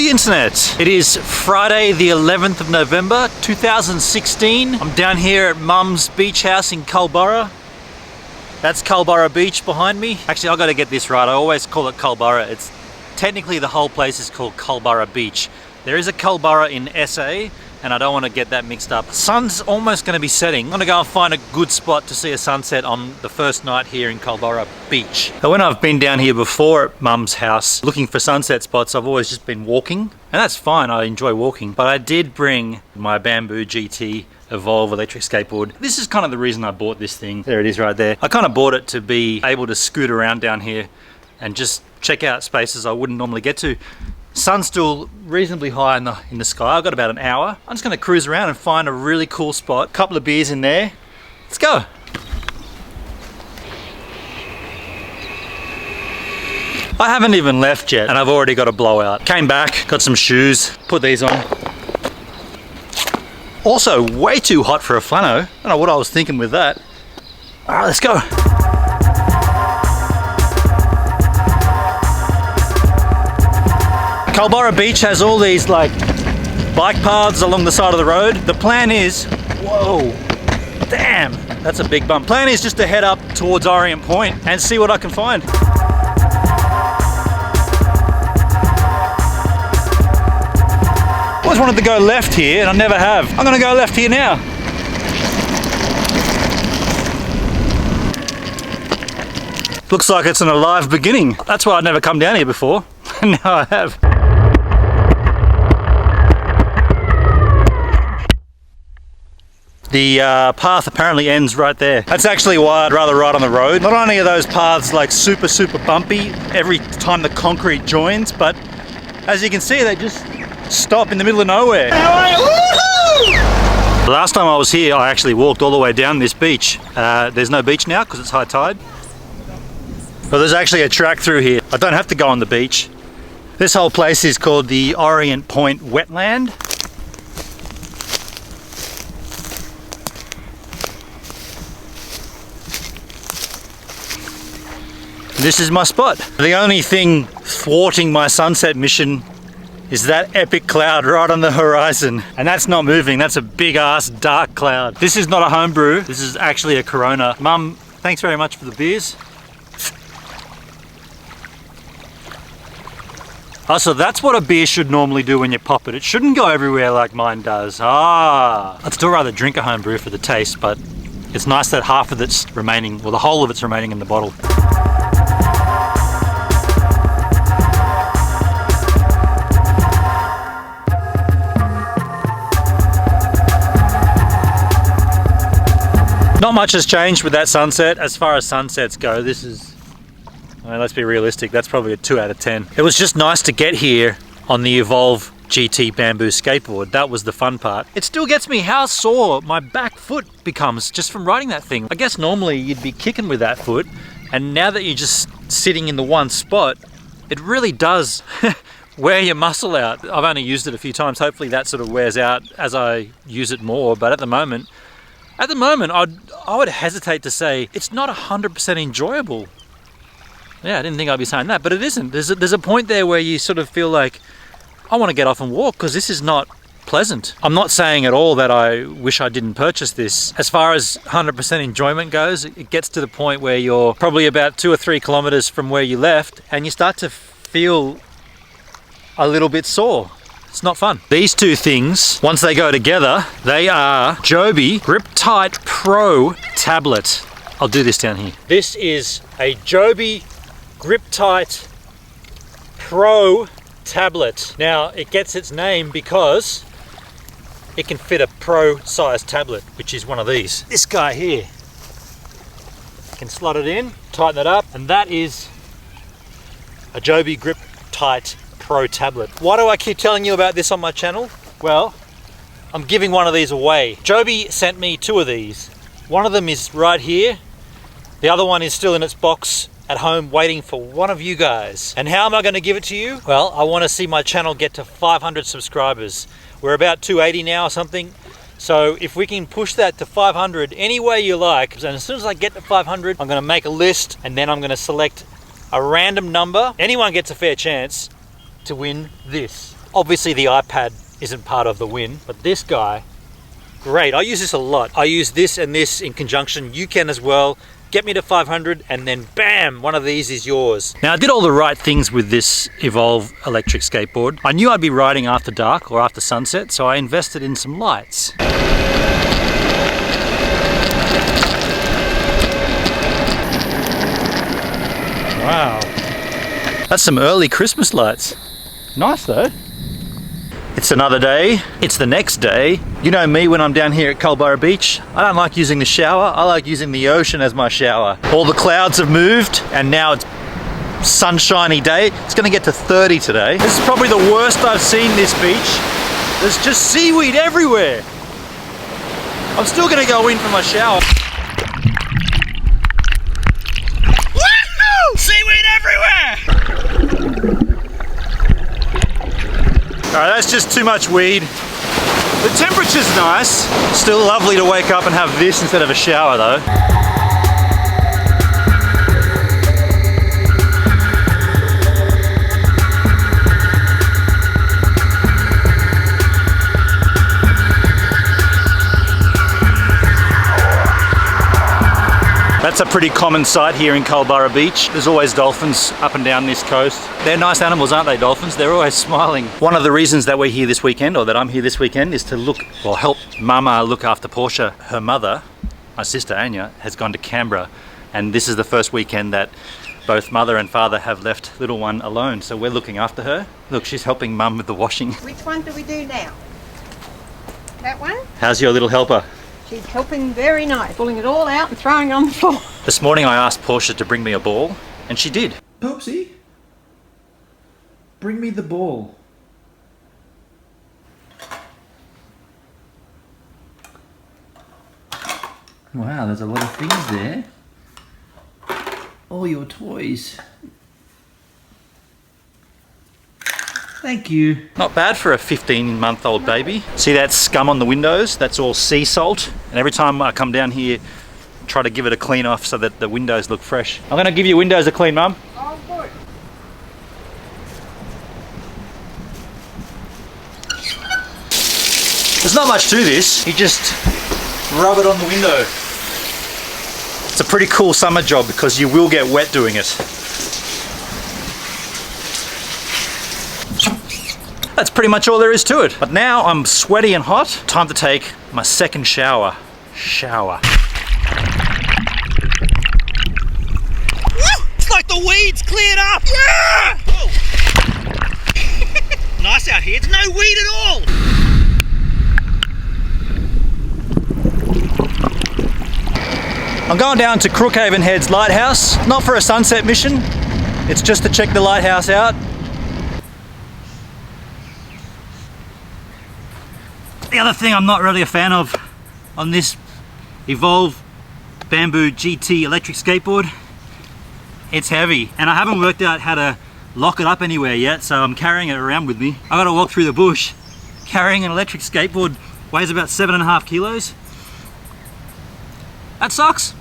the internet. It is Friday the 11th of November 2016. I'm down here at Mum's beach house in Culburra. That's Culburra Beach behind me. Actually, I've got to get this right. I always call it Culburra. It's technically the whole place is called Culburra Beach. There is a Culburra in SA, and I don't want to get that mixed up. Sun's almost going to be setting. I'm going to go and find a good spot to see a sunset on the first night here in Culburra Beach. Now, when I've been down here before at Mum's house looking for sunset spots, I've always just been walking, and that's fine. I enjoy walking, but I did bring my Bamboo GT Evolve electric skateboard. This is kind of the reason I bought this thing. There it is right there. I kind of bought it to be able to scoot around down here and just check out spaces I wouldn't normally get to. Sun's still reasonably high in the sky. I've got about an hour. I'm just going to cruise around and find a really cool spot. Couple of beers in there. Let's go. I haven't even left yet and I've already got a blowout. Came back, got some shoes, put these on. Also, way too hot for a flannel. I don't know what I was thinking with that. All right, let's go. Culburra Beach has all these like bike paths along the side of the road. The plan is, whoa, damn, that's a big bump. Plan is just to head up towards Orient Point and see what I can find. I always wanted to go left here and I never have. I'm gonna go left here now. Looks like it's an alive beginning. That's why I'd never come down here before, and now I have. The path apparently ends right there. That's actually why I'd rather ride on the road. Not only are those paths like super bumpy every time the concrete joins, but as you can see, they just stop in the middle of nowhere. Last time I was here, I actually walked all the way down this beach. There's no beach now because it's high tide. But there's actually a track through here. I don't have to go on the beach. This whole place is called the Orient Point Wetland. This is my spot. The only thing thwarting my sunset mission is that epic cloud right on the horizon. And that's not moving, that's a big ass dark cloud. This is not a homebrew, this is actually a Corona. Mum, thanks very much for the beers. Oh, so that's what a beer should normally do when you pop it. It shouldn't go everywhere like mine does. Ah, I'd still rather drink a homebrew for the taste, but it's nice that half of it's remaining, well, the whole of it's remaining in the bottle. Not much has changed with that sunset. As far as sunsets go, this is, I mean, let's be realistic, that's probably a 2 out of 10. It was just nice to get here on the Evolve GT Bamboo skateboard. That was the fun part. It still gets me how sore my back foot becomes just from riding that thing. I guess normally you'd be kicking with that foot, and now that you're just sitting in the one spot, it really does wear your muscle out. I've only used it a few times. Hopefully that sort of wears out as I use it more, but at the moment, I would hesitate to say it's not 100% enjoyable. Yeah, I didn't think I'd be saying that, but it isn't. There's a point there where you sort of feel like, I want to get off and walk because this is not pleasant. I'm not saying at all that I wish I didn't purchase this. As far as 100% enjoyment goes, it gets to the point where you're probably about 2 or 3 kilometers from where you left and you start to feel a little bit sore. It's not fun. These two things, once they go together, they are Joby Grip-Tight Pro tablet. I'll do this down here. This is a Joby Grip-Tight Pro tablet. Now, it gets its name because it can fit a pro-sized tablet, which is one of these. This guy here. You can slot it in, tighten it up, and that is a Joby Grip-Tight Pro tablet. Why do I keep telling you about this on my channel? Well, I'm giving one of these away. Joby sent me 2 of these. One of them is right here. The other one is still in its box at home waiting for one of you guys. And how am I going to give it to you? Well, I want to see my channel get to 500 subscribers. We're about 280 now or something. So if we can push that to 500 any way you like, and as soon as I get to 500, I'm going to make a list and then I'm going to select a random number. Anyone gets a fair chance to win this. Obviously the iPad isn't part of the win, but this guy, great. I use this a lot. I use this and this in conjunction. You can as well. Get me to 500 and then bam, one of these is yours. Now I did all the right things with this Evolve electric skateboard. I knew I'd be riding after dark or after sunset, so I invested in some lights. Wow. That's some early Christmas lights. Nice though. It's another day, it's the next day. You know me when I'm down here at Culburra Beach. I don't like using the shower, I like using the ocean as my shower. All the clouds have moved and now it's sunshiny day. It's gonna get to 30 today. This is probably the worst I've seen this beach. There's just seaweed everywhere. I'm still gonna go in for my shower. Woohoo! Seaweed everywhere! Alright, that's just too much weed. The temperature's nice. Still lovely to wake up and have this instead of a shower though. That's a pretty common sight here in Culburra Beach. There's always dolphins up and down this coast. They're nice animals, aren't they, dolphins? They're always smiling. One of the reasons that we're here this weekend, or that I'm here this weekend, is to help Mama look after Portia. Her mother, my sister Anya, has gone to Canberra, and this is the first weekend that both mother and father have left little one alone, so we're looking after her. Look, she's helping Mum with the washing. Which one do we do now? That one? How's your little helper? She's helping very nice, pulling it all out and throwing it on the floor. This morning I asked Portia to bring me a ball, and she did. Poopsie, bring me the ball. Wow, there's a lot of things there. All your toys. Thank you. Not bad for a 15-month-old baby. See that scum on the windows? That's all sea salt. And every time I come down here, try to give it a clean off so that the windows look fresh. I'm gonna give your windows a clean, Mum. Oh, good. There's not much to this. You just rub it on the window. It's a pretty cool summer job because you will get wet doing it. That's pretty much all there is to it. But now I'm sweaty and hot. Time to take my second shower. It's like the weeds cleared up. Yeah! Nice out here. It's no weed at all. I'm going down to Crookhaven Head's Lighthouse. Not for a sunset mission. It's just to check the lighthouse out. The other thing I'm not really a fan of on this Evolve Bamboo GT electric skateboard, it's heavy and I haven't worked out how to lock it up anywhere yet, so I'm carrying it around with me. I gotta walk through the bush carrying an electric skateboard, weighs about 7.5 kilos. That sucks.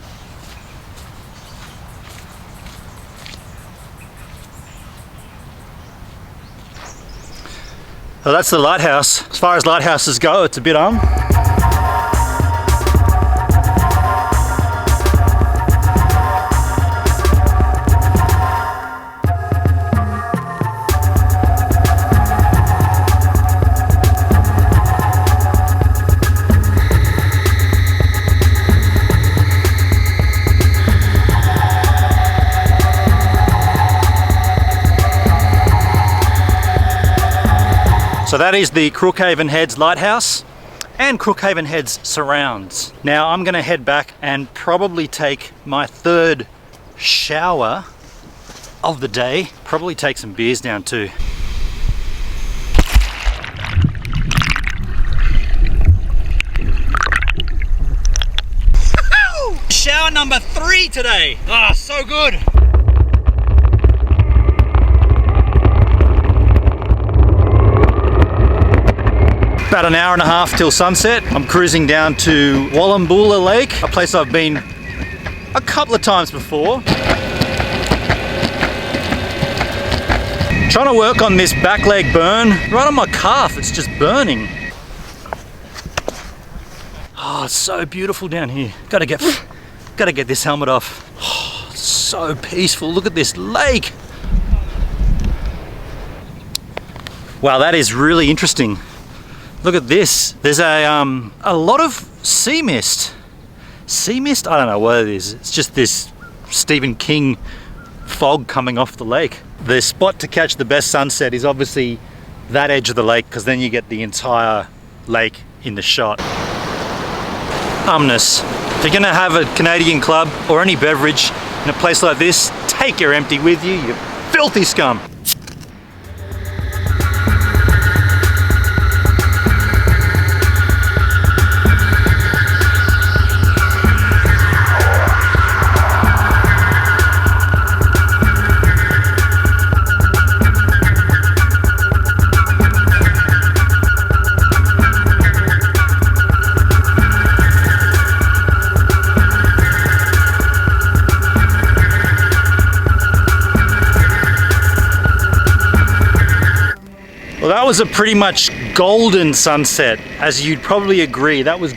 Well, that's the lighthouse. As far as lighthouses go, it's a bit So that is the Crookhaven Heads Lighthouse and Crookhaven Heads surrounds. Now I'm gonna head back and probably take my third shower of the day. Probably take some beers down too. Shower number 3 today. Ah, oh, so good. About an hour and a half till sunset. I'm cruising down to Wallumboola Lake, a place I've been a couple of times before. Trying to work on this back leg burn. Right on my calf, it's just burning. Oh, it's so beautiful down here. Gotta get this helmet off. Oh, it's so peaceful. Look at this lake. Wow, that is really interesting. Look at this. There's a lot of sea mist. Sea mist? I don't know what it is. It's just this Stephen King fog coming off the lake. The spot to catch the best sunset is obviously that edge of the lake, because then you get the entire lake in the shot. If you're gonna have a Canadian club or any beverage in a place like this, take your empty with you, you filthy scum. Well, that was a pretty much golden sunset, as you'd probably agree. That was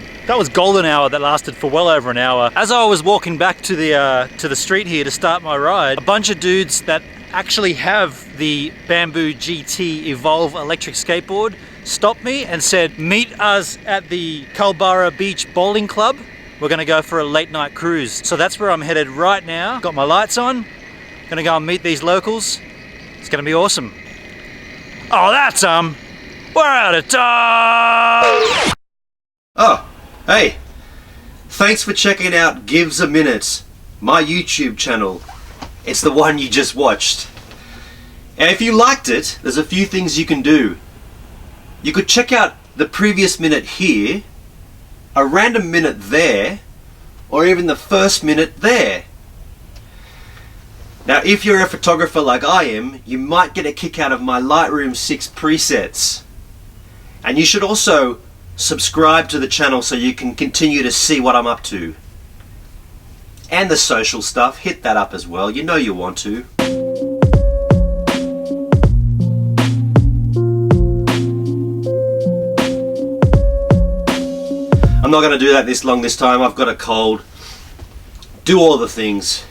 golden hour that lasted for well over an hour. As I was walking back to the street here to start my ride, a bunch of dudes that actually have the Bamboo GT Evolve electric skateboard stopped me and said, meet us at the Culburra Beach Bowling Club. We're gonna go for a late night cruise. So that's where I'm headed right now. Got my lights on, gonna go and meet these locals. It's gonna be awesome. Oh, that's we're out of time. Oh, hey, thanks for checking out Gives a Minute, my YouTube channel. It's the one you just watched. And if you liked it, there's a few things you can do. You could check out the previous minute here, a random minute there, or even the first minute there. Now, if you're a photographer like I am, you might get a kick out of my Lightroom 6 presets. And you should also subscribe to the channel so you can continue to see what I'm up to. And the social stuff, hit that up as well, you know you want to. I'm not going to do that this long this time, I've got a cold. Do all the things.